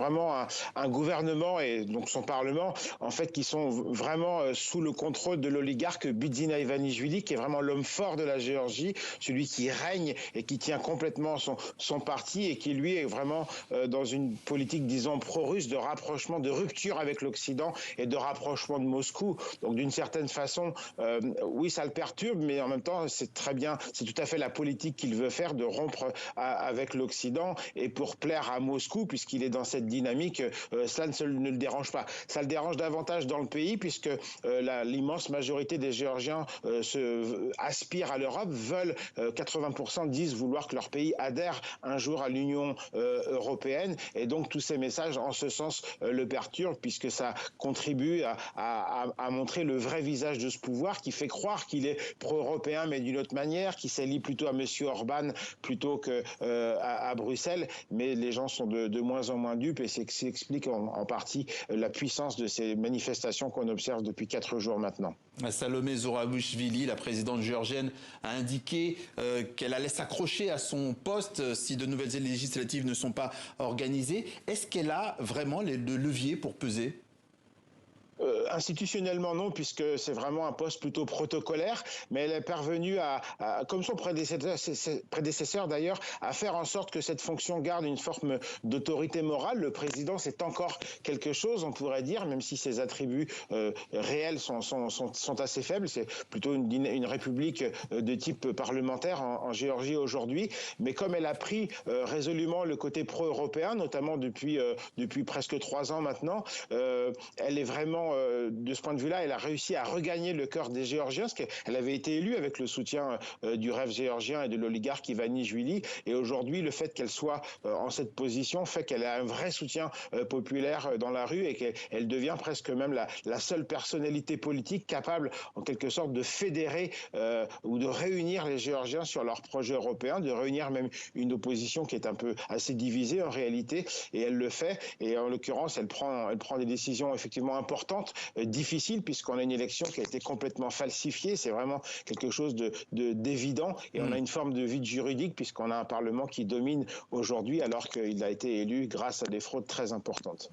vraiment un gouvernement et donc son parlement, en fait, qui sont vraiment sous le contrôle de l'oligarque Bidzina Ivanishvili, qui est vraiment l'homme fort de la Géorgie, celui qui règne et qui tient complètement son parti et qui, lui, est vraiment dans une politique, disons, pro-russe, de rapprochement, de rupture avec l'Occident et de rapprochement de Moscou. Donc, d'une certaine façon, oui, ça le perturbe, mais en même temps, c'est très bien, c'est tout à fait la politique qu'il veut faire, de rompre avec l'Occident et pour plaire à Moscou, puisqu'il est dans cette dynamique, cela ne le dérange pas. Ça le dérange davantage dans le pays, puisque l'immense majorité des Géorgiens aspirent à l'Europe, veulent, 80% disent vouloir que leur pays adhère un jour à l'Union européenne, et donc tous ces messages en ce sens le perturbent, puisque ça contribue à montrer le vrai visage de ce pouvoir, qui fait croire qu'il est pro-européen, mais d'une autre manière, qui s'allie plutôt à M. Orban plutôt qu'à Bruxelles, mais les gens sont de moins en moins dupes, et c'est ce qui explique en partie la puissance de ces manifestations qu'on observe depuis 4 jours maintenant. Salomé Zourabichvili, la présidente géorgienne, a indiqué qu'elle allait s'accrocher à son poste si de nouvelles législatives ne sont pas organisées. Est-ce qu'elle a vraiment le levier pour peser ? Institutionnellement non, puisque c'est vraiment un poste plutôt protocolaire, mais elle est parvenue comme son prédécesseur d'ailleurs, à faire en sorte que cette fonction garde une forme d'autorité morale. Le président, c'est encore quelque chose, on pourrait dire, même si ses attributs réels sont assez faibles. C'est plutôt une république de type parlementaire en Géorgie aujourd'hui. Mais comme elle a pris résolument le côté pro-européen, notamment depuis presque 3 ans maintenant, elle est vraiment de ce point de vue-là, elle a réussi à regagner le cœur des Géorgiens, parce qu'elle avait été élue avec le soutien du rêve géorgien et de l'oligarque Ivanishvili. Et aujourd'hui, le fait qu'elle soit en cette position fait qu'elle a un vrai soutien populaire dans la rue et qu'elle devient presque même la seule personnalité politique capable, en quelque sorte, de fédérer ou de réunir les Géorgiens sur leur projet européen, de réunir même une opposition qui est un peu assez divisée en réalité. Et elle le fait. Et en l'occurrence, elle prend des décisions effectivement importantes, difficile, puisqu'on a une élection qui a été complètement falsifiée. C'est vraiment quelque chose d'évident. Et on a une forme de vide juridique, puisqu'on a un Parlement qui domine aujourd'hui, alors qu'il a été élu grâce à des fraudes très importantes.